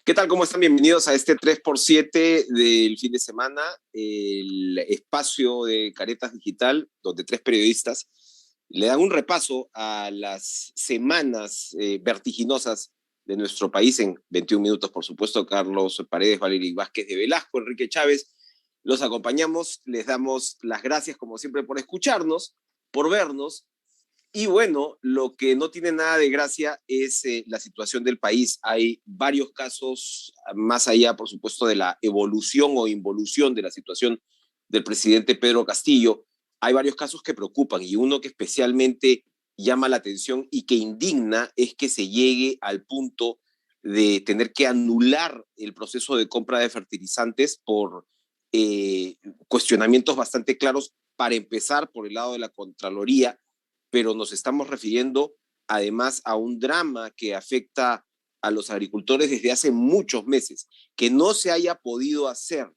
¿Qué tal? ¿Cómo están? Bienvenidos a este 3x7 del fin de semana, el espacio de Caretas Digital, donde tres periodistas le dan un repaso a las semanas vertiginosas de nuestro país en 21 minutos, por supuesto. Carlos Paredes, Valery Vázquez de Velasco, Enrique Chávez, los acompañamos, les damos las gracias como siempre por escucharnos, por vernos. Y bueno, lo que no tiene nada de gracia es la situación del país. Hay varios casos, más allá, por supuesto, de la evolución o involución de la situación del presidente Pedro Castillo. Hay varios casos que preocupan y uno que especialmente llama la atención y que indigna es que se llegue al punto de tener que anular el proceso de compra de fertilizantes por cuestionamientos bastante claros, para empezar por el lado de la Contraloría, pero nos estamos refiriendo además a un drama que afecta a los agricultores desde hace muchos meses, que no se haya podido hacer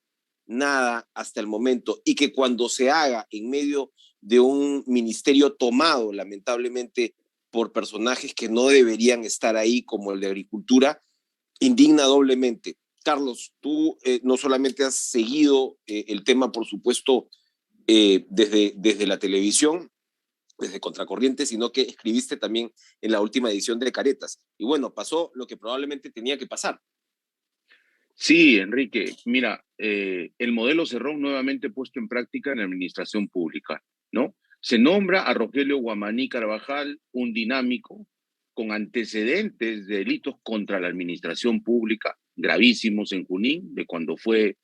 nada hasta el momento y que cuando se haga en medio de un ministerio tomado lamentablemente por personajes que no deberían estar ahí, como el de Agricultura, indigna doblemente. Carlos, tú no solamente has seguido el tema, por supuesto, desde la televisión, desde Contracorriente, sino que escribiste también en la última edición de Caretas. Y bueno, pasó lo que probablemente tenía que pasar. Sí, Enrique, mira, el modelo Cerrón nuevamente puesto en práctica en la administración pública, ¿no? Se nombra a Rogelio Guamaní Carvajal, un dinámico con antecedentes de delitos contra la administración pública, gravísimos en Junín, de cuando fue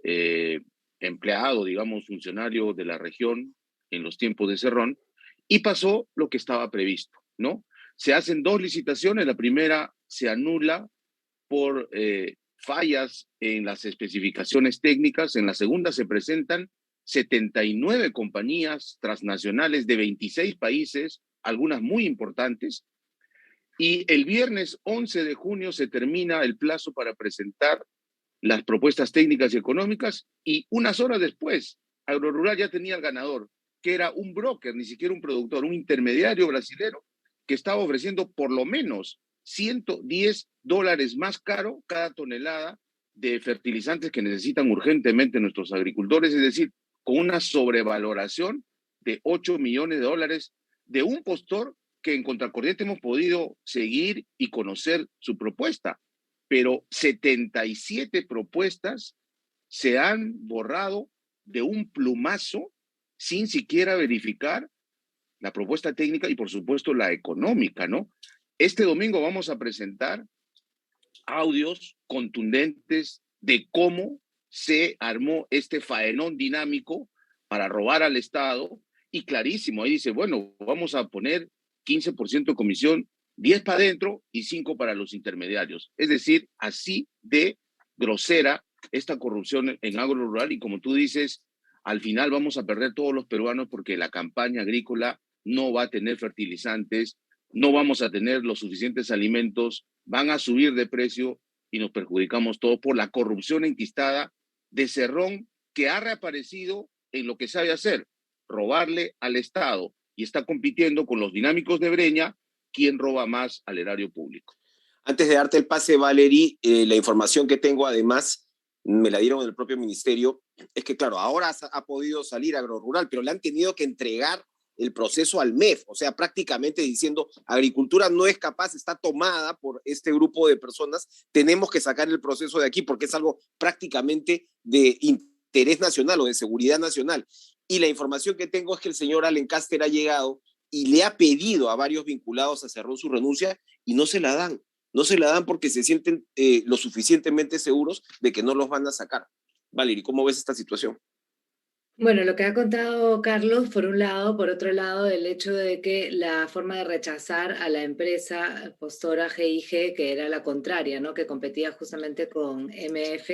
eh, empleado, digamos, funcionario de la región en los tiempos de Cerrón, y pasó lo que estaba previsto, ¿no? Se hacen dos licitaciones, la primera se anula por fallas en las especificaciones técnicas. En la segunda se presentan 79 compañías transnacionales de 26 países, algunas muy importantes, y el viernes 11 de junio se termina el plazo para presentar las propuestas técnicas y económicas, y unas horas después, Agrorural ya tenía el ganador, que era un broker, ni siquiera un productor, un intermediario brasilero, que estaba ofreciendo por lo menos $110 más caro cada tonelada de fertilizantes que necesitan urgentemente nuestros agricultores, es decir, con una sobrevaloración de $8 millones de un postor que en Contracorriente hemos podido seguir y conocer su propuesta, pero 77 propuestas se han borrado de un plumazo sin siquiera verificar la propuesta técnica y por supuesto la económica, ¿no? Este domingo vamos a presentar audios contundentes de cómo se armó este faenón dinámico para robar al Estado, y clarísimo, ahí dice, bueno, vamos a poner 15% de comisión, 10 para adentro y 5 para los intermediarios. Es decir, así de grosera esta corrupción en agro rural, y como tú dices, al final vamos a perder todos los peruanos porque la campaña agrícola no va a tener fertilizantes, no vamos a tener los suficientes alimentos, van a subir de precio y nos perjudicamos todos por la corrupción enquistada de Cerrón, que ha reaparecido en lo que sabe hacer, robarle al Estado, y está compitiendo con los dinámicos de Breña, quién roba más al erario público. Antes de darte el pase, Valery, la información que tengo además, me la dieron del propio ministerio, es que claro, ahora ha podido salir Agrorural, pero le han tenido que entregar el proceso al MEF, o sea, prácticamente diciendo, Agricultura no es capaz, está tomada por este grupo de personas, tenemos que sacar el proceso de aquí porque es algo prácticamente de interés nacional o de seguridad nacional. Y la información que tengo es que el señor Alencáster ha llegado y le ha pedido a varios vinculados a Cerrón su renuncia y no se la dan. No se la dan porque se sienten lo suficientemente seguros de que no los van a sacar. Valery, ¿cómo ves esta situación? Bueno, lo que ha contado Carlos, por un lado, por otro lado, el hecho de que la forma de rechazar a la empresa postora GIG, que era la contraria, ¿no? Que competía justamente con MF,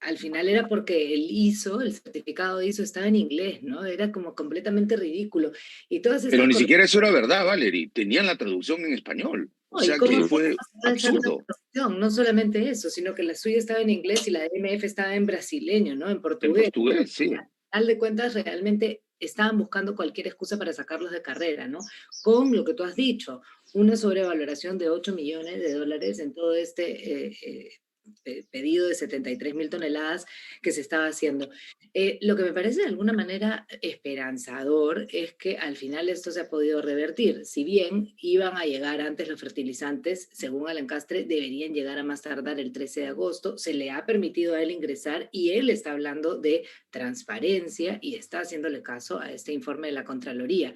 al final era porque el ISO, el certificado ISO estaba en inglés, ¿no? Era como completamente ridículo. Y todas Pero estas ni cosas. siquiera eso era verdad, Valerie. Tenían la traducción en español. O ¿Y sea cómo que no fue va a ser la absurdo. traducción? No solamente eso, sino que la suya estaba en inglés y la de MF estaba en brasileño, ¿no? En En portugués. portugués, sí. Al final de cuentas, realmente estaban buscando cualquier excusa para sacarlos de carrera, ¿no? Con lo que tú has dicho, una sobrevaloración de $8 millones en todo este pedido de 73.000 toneladas que se estaba haciendo. Lo que me parece de alguna manera esperanzador es que al final esto se ha podido revertir. Si bien iban a llegar antes los fertilizantes, según Alencastre, deberían llegar a más tardar el 13 de agosto, se le ha permitido a él ingresar y él está hablando de transparencia y está haciéndole caso a este informe de la Contraloría.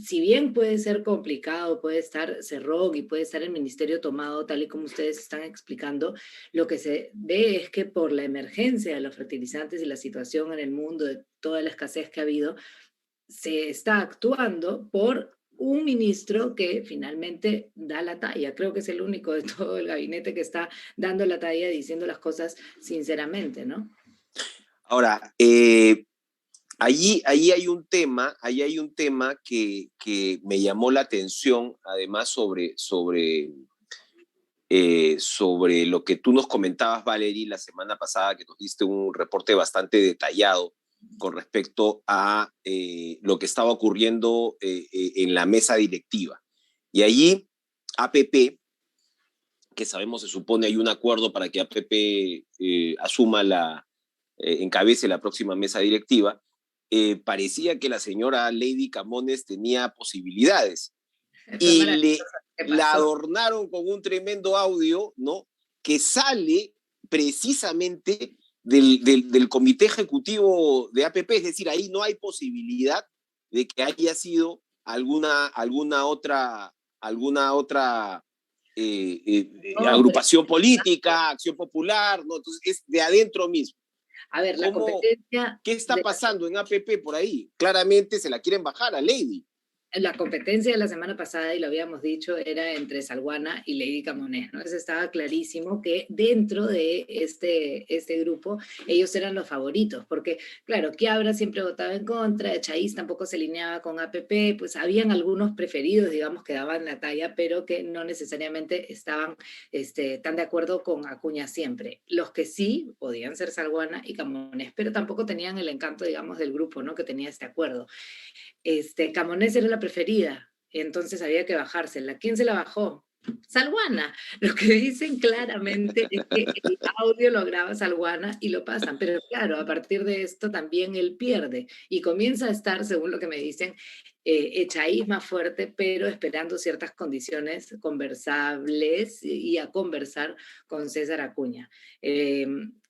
Si bien puede ser complicado, puede estar cerrón y puede estar el ministerio tomado tal y como ustedes están explicando, lo que se ve es que por la emergencia de los fertilizantes y la situación en el mundo, de toda la escasez que ha habido, se está actuando por un ministro que finalmente da la talla. Creo que es el único de todo el gabinete que está dando la talla, diciendo las cosas sinceramente, ¿no? Ahora, allí ahí hay un tema que me llamó la atención, además sobre lo que tú nos comentabas, Valerie, la semana pasada, que nos diste un reporte bastante detallado con respecto a lo que estaba ocurriendo en la mesa directiva. Y allí, APP, que sabemos, se supone hay un acuerdo para que APP encabece la próxima mesa directiva, parecía que la señora Lady Camones tenía posibilidades y la adornaron con un tremendo audio, ¿no? Que sale precisamente del comité ejecutivo de APP, es decir, ahí no hay posibilidad de que haya sido alguna otra agrupación política, Acción Popular, ¿no? Entonces es de adentro mismo. A ver, la competencia... ¿Qué está pasando en APP por ahí? Claramente se la quieren bajar a Lady. La competencia de la semana pasada, y lo habíamos dicho, era entre Salguana y Lady Camones, ¿no? Entonces estaba clarísimo que dentro de este grupo ellos eran los favoritos, porque claro, Quiabra siempre votaba en contra, Chaís tampoco se alineaba con APP, pues habían algunos preferidos, digamos, que daban la talla, pero que no necesariamente estaban tan de acuerdo con Acuña siempre. Los que sí podían ser Salguana y Camones, pero tampoco tenían el encanto, digamos, del grupo, ¿no? Que tenía este acuerdo. Camones era la preferida, entonces había que bajársela. ¿Quién se la bajó? Salguana. Lo que dicen claramente es que el audio lo graba Salguana y lo pasan, pero claro, a partir de esto también él pierde y comienza a estar, según lo que me dicen, Echaíz más fuerte, pero esperando ciertas condiciones conversables y a conversar con César Acuña.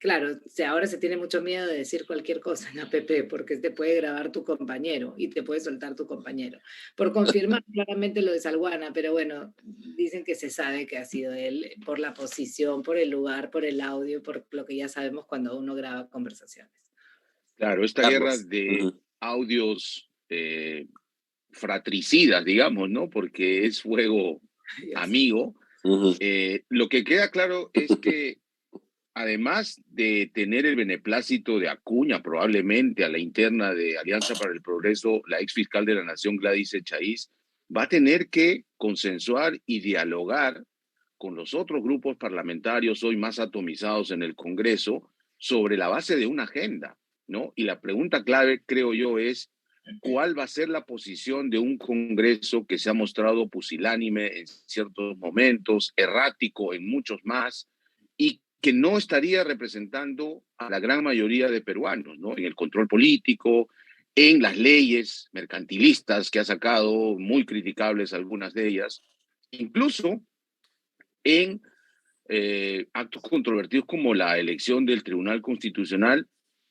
Claro, ahora se tiene mucho miedo de decir cualquier cosa en APP porque te puede grabar tu compañero y te puede soltar tu compañero. Por confirmar claramente lo de Salguana, pero bueno, dicen que se sabe que ha sido él por la posición, por el lugar, por el audio, por lo que ya sabemos cuando uno graba conversaciones. Claro, esta guerra de audios fratricidas, digamos, ¿no? Porque es fuego amigo. Lo que queda claro es que además de tener el beneplácito de Acuña, probablemente a la interna de Alianza para el Progreso, la ex fiscal de la Nación, Gladys Echaíz, va a tener que consensuar y dialogar con los otros grupos parlamentarios hoy más atomizados en el Congreso sobre la base de una agenda, ¿no? Y la pregunta clave, creo yo, es ¿cuál va a ser la posición de un Congreso que se ha mostrado pusilánime en ciertos momentos, errático en muchos más, y que no estaría representando a la gran mayoría de peruanos, ¿no? En el control político, en las leyes mercantilistas que ha sacado, muy criticables algunas de ellas, incluso en actos controvertidos como la elección del Tribunal Constitucional.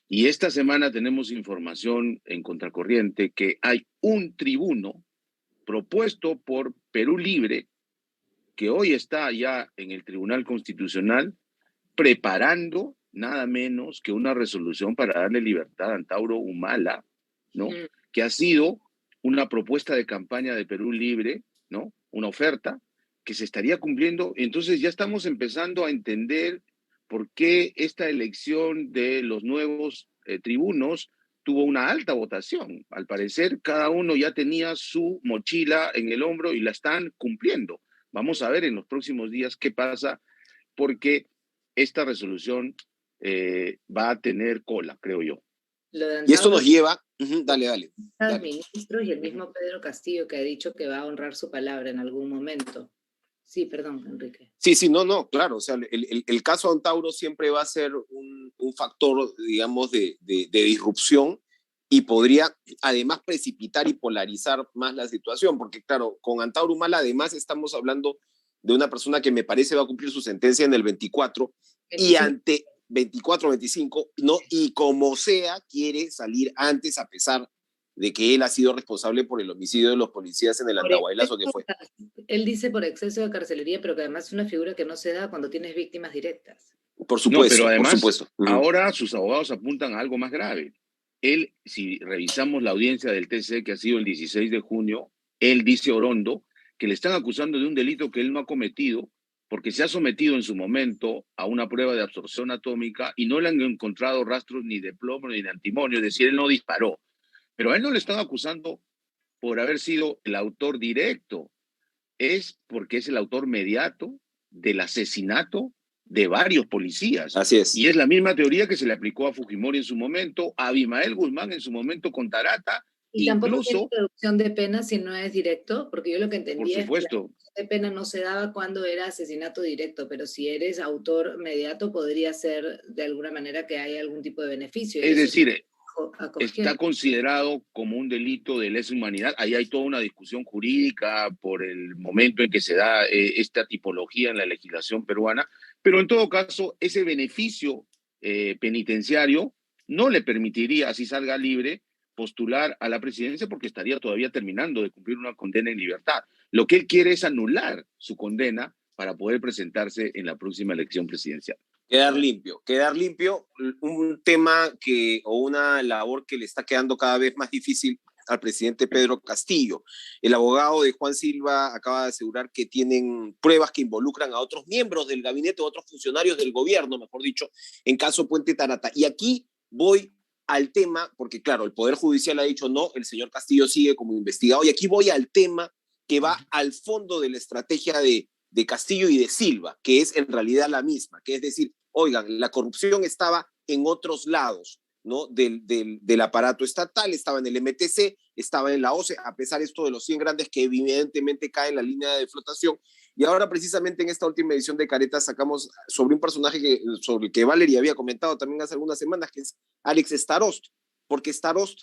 Y esta semana tenemos información en contracorriente que hay un tribuno propuesto por Perú Libre que hoy está ya en el Tribunal Constitucional preparando nada menos que una resolución para darle libertad a Antauro Humala, ¿no? Que ha sido una propuesta de campaña de Perú Libre, ¿no? Una oferta que se estaría cumpliendo. Entonces ya estamos empezando a entender por qué esta elección de los nuevos tribunos tuvo una alta votación. Al parecer, cada uno ya tenía su mochila en el hombro y la están cumpliendo. Vamos a ver en los próximos días qué pasa, porque esta resolución va a tener cola, creo yo. Lo de Y esto Antauro, nos lleva, dale. ministros y el mismo Pedro Castillo que ha dicho que va a honrar su palabra en algún momento. Sí, perdón, Enrique. Sí, no, claro, o sea, el caso Antauro siempre va a ser un factor, digamos, de disrupción y podría además precipitar y polarizar más la situación, porque claro, con Antauro Humala además estamos hablando de una persona que me parece va a cumplir su sentencia en el 24 y 25. ante 24, 25, ¿no? Y como sea, quiere salir antes a pesar de que él ha sido responsable por el homicidio de los policías en el Por Andahuaylazo que exceso, fue. él dice por exceso de carcelería, pero que además es una figura que no se da cuando tienes víctimas directas. Por No, pero supuesto, por además, supuesto. ahora sus abogados apuntan a algo más grave. Él, si revisamos la audiencia del TC que ha sido el 16 de junio, él dice Orondo que le están acusando de un delito que él no ha cometido porque se ha sometido en su momento a una prueba de absorción atómica y no le han encontrado rastros ni de plomo ni de antimonio, es decir, él no disparó. Pero a él no le están acusando por haber sido el autor directo, es porque es el autor mediato del asesinato de varios policías. Así es. Y es la misma teoría que se le aplicó a Fujimori en su momento, a Abimael Guzmán en su momento con Tarata, Y tampoco tiene incluso, reducción de pena si no es directo, porque yo lo que por entendía es que la supuesto, reducción de pena no se daba cuando era asesinato directo, pero si eres autor mediato podría ser de alguna manera que haya algún tipo de beneficio y es eso es lo decir, que está acogiendo. considerado como un delito de lesa humanidad. Ahí hay toda una discusión jurídica por el momento en que se da esta tipología en la legislación peruana, pero en todo caso, ese beneficio penitenciario no le permitiría, así salga libre, postular a la presidencia porque estaría todavía terminando de cumplir una condena en libertad. Lo que él quiere es anular su condena para poder presentarse en la próxima elección presidencial. Quedar limpio, un tema o una labor que le está quedando cada vez más difícil al presidente Pedro Castillo. El abogado de Juan Silva acaba de asegurar que tienen pruebas que involucran a otros miembros del gabinete, otros funcionarios del gobierno, mejor dicho, en caso Puente Tarata. Y aquí voy al tema, porque claro, el Poder Judicial ha dicho no, el señor Castillo sigue como investigado, y aquí voy al tema que va al fondo de la estrategia de Castillo y de Silva, que es en realidad la misma, que es decir, oigan, la corrupción estaba en otros lados, ¿no? Del aparato estatal, estaba en el MTC, estaba en la OCE, a pesar de esto de los 100 grandes que evidentemente caen en la línea de flotación. Y ahora precisamente en esta última edición de Caretas sacamos sobre un personaje sobre el que Valeria había comentado también hace algunas semanas, que es Alex Starost, porque Starost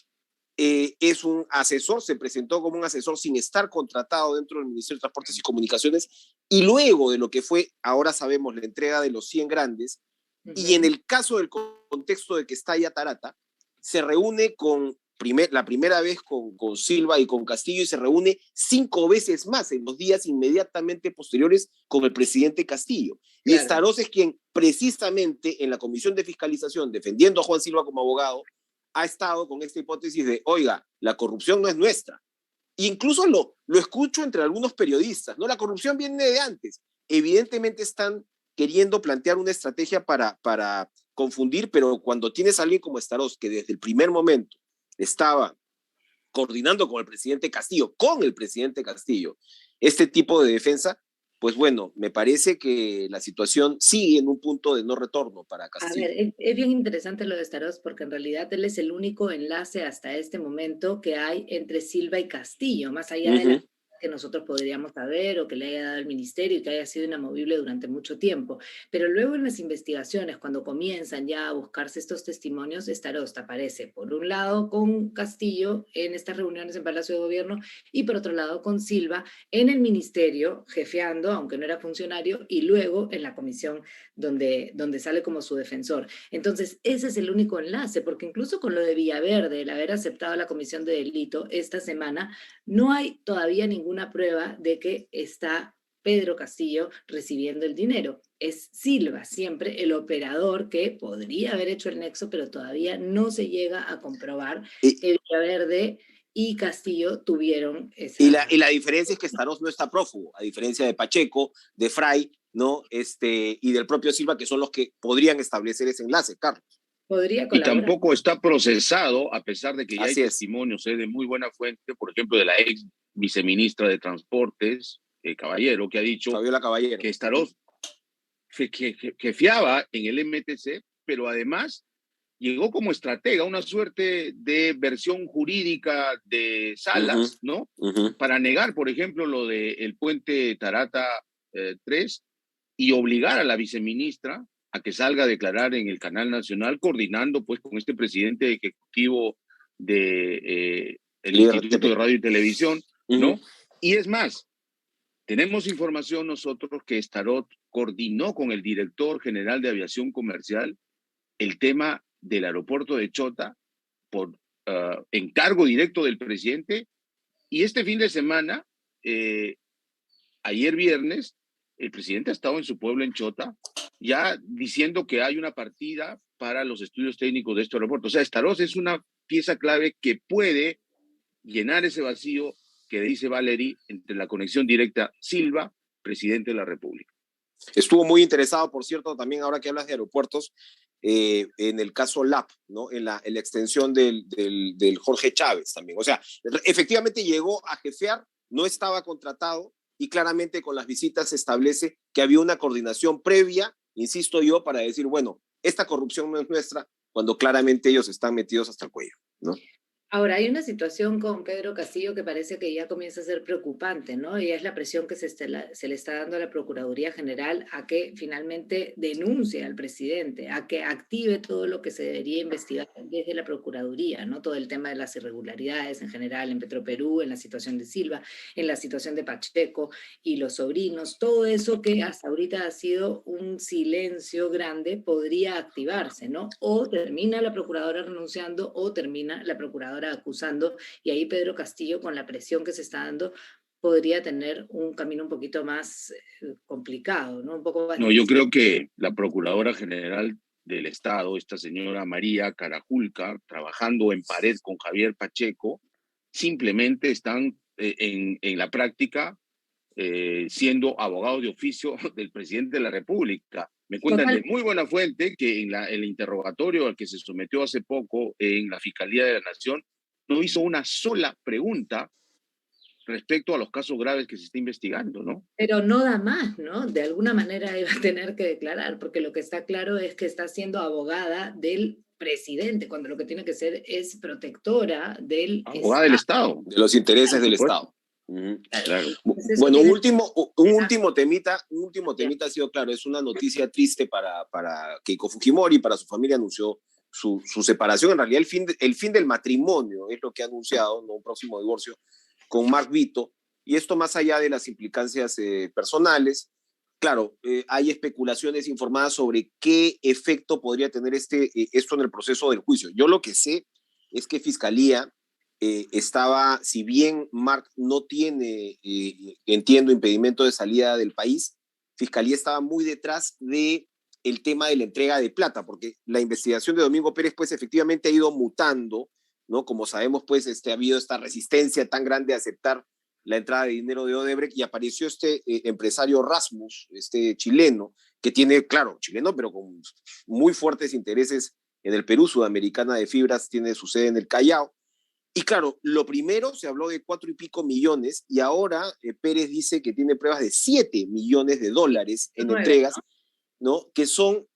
es un asesor, se presentó como un asesor sin estar contratado dentro del Ministerio de Transportes y Comunicaciones, y luego de lo que fue, ahora sabemos, la entrega de los 100 grandes, y en el caso del contexto de que está ya Tarata, se reúne la primera vez con Silva y con Castillo, y se reúne 5 veces más en los días inmediatamente posteriores con el presidente Castillo. Claro. Y Estaroz es quien precisamente en la Comisión de Fiscalización, defendiendo a Juan Silva como abogado, ha estado con esta hipótesis de, oiga, la corrupción no es nuestra. Incluso lo escucho entre algunos periodistas, ¿no? La corrupción viene de antes. Evidentemente están queriendo plantear una estrategia para confundir, pero cuando tienes a alguien como Estaroz, que desde el primer momento estaba coordinando con el presidente Castillo, este tipo de defensa, pues bueno, me parece que la situación sigue en un punto de no retorno para Castillo. A ver, es bien interesante lo de Starost porque en realidad él es el único enlace hasta este momento que hay entre Silva y Castillo, más allá de la que nosotros podríamos saber o que le haya dado el ministerio y que haya sido inamovible durante mucho tiempo. Pero luego en las investigaciones, cuando comienzan ya a buscarse estos testimonios, Starost aparece por un lado con Castillo en estas reuniones en Palacio de Gobierno y por otro lado con Silva en el ministerio, jefeando, aunque no era funcionario, y luego en la comisión donde sale como su defensor. Entonces, ese es el único enlace, porque incluso con lo de Villaverde, el haber aceptado la comisión de delito esta semana, no hay todavía ninguna prueba de que está Pedro Castillo recibiendo el dinero. Es Silva siempre el operador que podría haber hecho el nexo, pero todavía no se llega a comprobar que Villaverde y Castillo tuvieron esa... Y la diferencia es que Staroz no está prófugo, a diferencia de Pacheco, de Fray, ¿no? Y del propio Silva, que son los que podrían establecer ese enlace, Carlos. Podría Y colaborar. tampoco está procesado, a pesar de que ya Así hay es. testimonios de muy buena fuente, por ejemplo, de la ex viceministra de Transportes, Caballero, que ha dicho Fabiola Caballero, que Staroz que fiaba en el MTC, pero además llegó como estratega, una suerte de versión jurídica de Salas, ¿no? Para negar, por ejemplo, lo del puente Tarata 3 y obligar a la viceministra a que salga a declarar en el canal nacional, coordinando pues con este presidente ejecutivo de el Instituto de Radio y Televisión, ¿no? Y es más, tenemos información nosotros que Starot coordinó con el director general de aviación comercial el tema del aeropuerto de Chota por encargo directo del presidente, y este fin de semana, ayer viernes, el presidente ha estado en su pueblo en Chota ya diciendo que hay una partida para los estudios técnicos de este aeropuerto. O sea, Starot es una pieza clave que puede llenar ese vacío que dice Valery entre la conexión directa Silva, presidente de la República. Estuvo muy interesado, por cierto, también ahora que hablas de aeropuertos, en el caso LAP, ¿no? En la extensión del Jorge Chávez también. O sea, efectivamente llegó a jefear, no estaba contratado y claramente con las visitas se establece que había una coordinación previa, insisto yo, para decir, bueno, esta corrupción no es nuestra, cuando claramente ellos están metidos hasta el cuello, ¿no? Ahora, hay una situación con Pedro Castillo que parece que ya comienza a ser preocupante, ¿no? Y es la presión que se le está dando a la Procuraduría General a que finalmente denuncie al presidente, a que active todo lo que se debería investigar desde la Procuraduría, ¿no? Todo el tema de las irregularidades en general en Petroperú, en la situación de Silva, en la situación de Pacheco y los sobrinos, todo eso que hasta ahorita ha sido un silencio grande podría activarse, ¿no? O termina la Procuradora renunciando o termina la Procuradora acusando, y ahí Pedro Castillo, con la presión que se está dando, podría tener un camino un poquito más complicado, ¿no? Un poco más no, yo creo que la Procuradora General del Estado, esta señora María Carajulca, trabajando en pared con Javier Pacheco, simplemente están en la práctica siendo abogados de oficio del presidente de la República. Me cuentan de muy buena fuente que en el interrogatorio al que se sometió hace poco en la Fiscalía de la Nación, no hizo una sola pregunta respecto a los casos graves que se está investigando, ¿no? Pero no da más, ¿no? De alguna manera iba a tener que declarar, porque lo que está claro es que está siendo abogada del presidente, cuando lo que tiene que ser es protectora del abogada del Estado. De los intereses del Estado. Claro. Bueno, un último temita ha sido, claro, es una noticia triste para Keiko Fujimori, para su familia, anunció su separación, en realidad el fin del matrimonio es lo que ha anunciado, ¿no? Un próximo divorcio con Mark Vito, y esto más allá de las implicancias personales. Claro, hay especulaciones informadas sobre qué efecto podría tener esto en el proceso del juicio. Yo lo que sé es que Fiscalía estaba, si bien Mark no tiene, entiendo, impedimento de salida del país, Fiscalía estaba muy detrás de el tema de la entrega de plata, porque la investigación de Domingo Pérez, pues efectivamente ha ido mutando, ¿no? Como sabemos, pues ha habido esta resistencia tan grande a aceptar la entrada de dinero de Odebrecht, y apareció este empresario Rasmus, este chileno, que tiene, claro, chileno, pero con muy fuertes intereses en el Perú. Sudamericana de Fibras tiene su sede en el Callao. Y claro, lo primero se habló de 4 y pico millones, y ahora Pérez dice que tiene pruebas de 7 millones de dólares en entregas, ¿no? Que son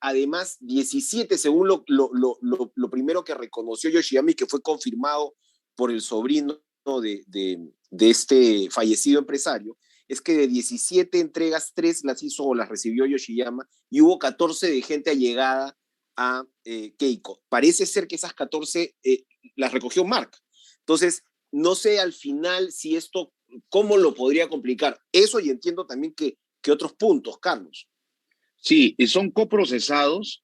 además 17, según lo primero que reconoció Yoshiyama y que fue confirmado por el sobrino de este fallecido empresario, es que de 17 entregas, 3 las hizo o las recibió Yoshiyama, y hubo 14 de gente allegada a Keiko. Parece ser que esas 14 las recogió Mark. Entonces, no sé al final si esto, cómo lo podría complicar. Eso, y entiendo también que otros puntos, Carlos. Sí, son coprocesados.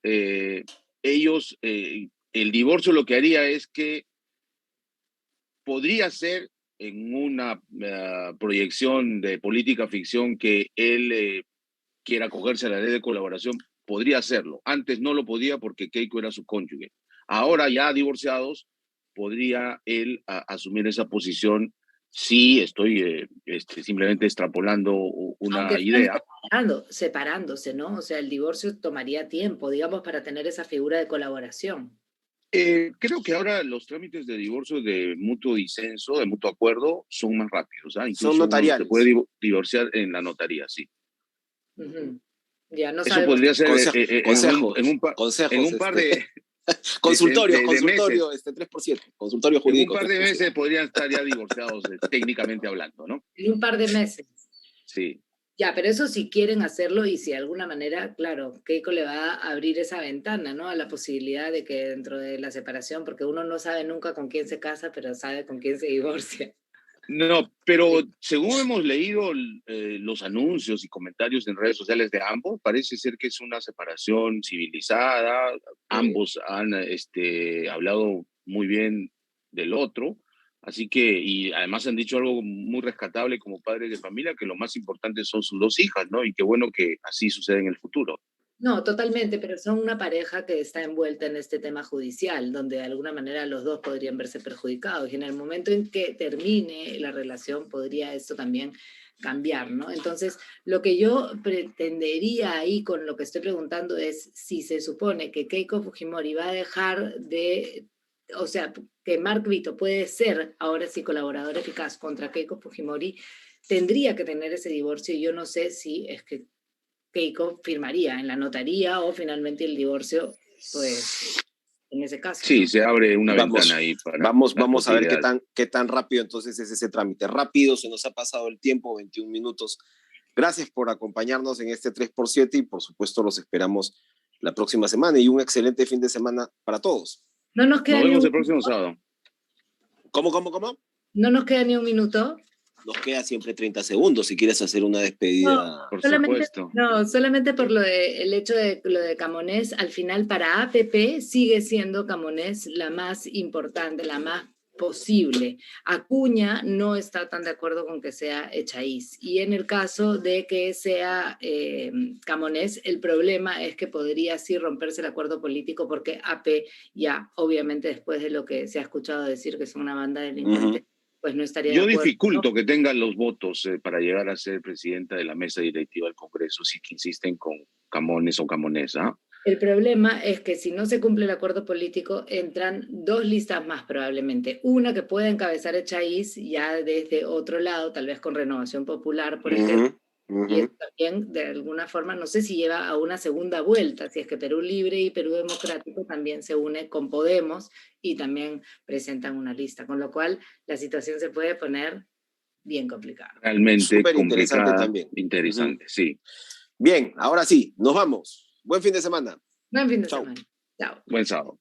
Ellos, el divorcio lo que haría es que podría ser en una proyección de política ficción que él quiera acogerse a la ley de colaboración, podría hacerlo. Antes no lo podía porque Keiko era su cónyuge. Ahora ya divorciados, podría él asumir esa posición. Sí, estoy simplemente extrapolando una idea. Separándose, ¿no? O sea, el divorcio tomaría tiempo, digamos, para tener esa figura de colaboración. Creo que ahora los trámites de divorcio de mutuo disenso, de mutuo acuerdo, son más rápidos. Incluso son notariales. Se puede divorciar en la notaría, sí. Uh-huh. Ya no eso podría ser consejos. en un par de Consultorio, de consultorio, meses. 3%. Consultorio En un jurídico. par de 3%. meses podrían estar ya divorciados, técnicamente hablando, ¿no? En un par de meses. Sí. Ya, pero eso si quieren hacerlo y si de alguna manera, claro, Keiko le va a abrir esa ventana, ¿no? A la posibilidad de que dentro de la separación, porque uno no sabe nunca con quién se casa, pero sabe con quién se divorcia. No, pero Sí. según hemos leído los anuncios y comentarios en redes sociales de ambos, parece ser que es una separación civilizada. Ambos han hablado muy bien del otro. Así que, y además han dicho algo muy rescatable como padres de familia, que lo más importante son sus dos hijas, ¿no? Y qué bueno que así suceda en el futuro. No, totalmente, pero son una pareja que está envuelta en este tema judicial, donde de alguna manera los dos podrían verse perjudicados y en el momento en que termine la relación podría esto también cambiar, ¿no? Entonces, lo que yo pretendería ahí con lo que estoy preguntando es si se supone que Keiko Fujimori va a dejar de, o sea, que Mark Vito puede ser ahora sí colaborador eficaz contra Keiko Fujimori, tendría que tener ese divorcio y yo no sé si es que Keiko firmaría en la notaría o finalmente el divorcio, pues, en ese caso, Sí, ¿no? se abre una ventana Vamos, ahí para vamos, las vamos a ver posibilidades. qué tan rápido entonces es ese trámite. Rápido, se nos ha pasado el tiempo, 21 minutos. Gracias por acompañarnos en este 3x7 y por supuesto los esperamos la próxima semana y un excelente fin de semana para todos. No nos queda Nos ni vemos un, el próximo sábado. ¿Cómo? no nos queda ni un minuto. Nos queda siempre 30 segundos si quieres hacer una despedida. Por Solamente, supuesto. no, solamente por el hecho de lo de Camonés, al final para APP sigue siendo Camonés la más importante, la más posible. Acuña no está tan de acuerdo con que sea Echaíz. Y en el caso de que sea Camonés, el problema es que podría sí romperse el acuerdo político porque AP ya, obviamente después de lo que se ha escuchado decir que son una banda delincuente, pues no estaría de Yo acuerdo, ¿no? dificulto que tengan los votos para llegar a ser presidenta de la mesa directiva del Congreso si insisten con Camones o Camonesa. El problema es que si no se cumple el acuerdo político, entran dos listas más probablemente. Una que pueda encabezar Echaíz ya desde otro lado, tal vez con Renovación Popular, por ejemplo. Y eso también, de alguna forma, no sé si lleva a una segunda vuelta, si es que Perú Libre y Perú Democrático también se une con Podemos y también presentan una lista, con lo cual la situación se puede poner bien complicada. Realmente Súper interesante complicada, también. interesante, sí. Bien, ahora sí, nos vamos. Buen fin de semana. Buen fin de Chau. semana. Chao. Buen sábado.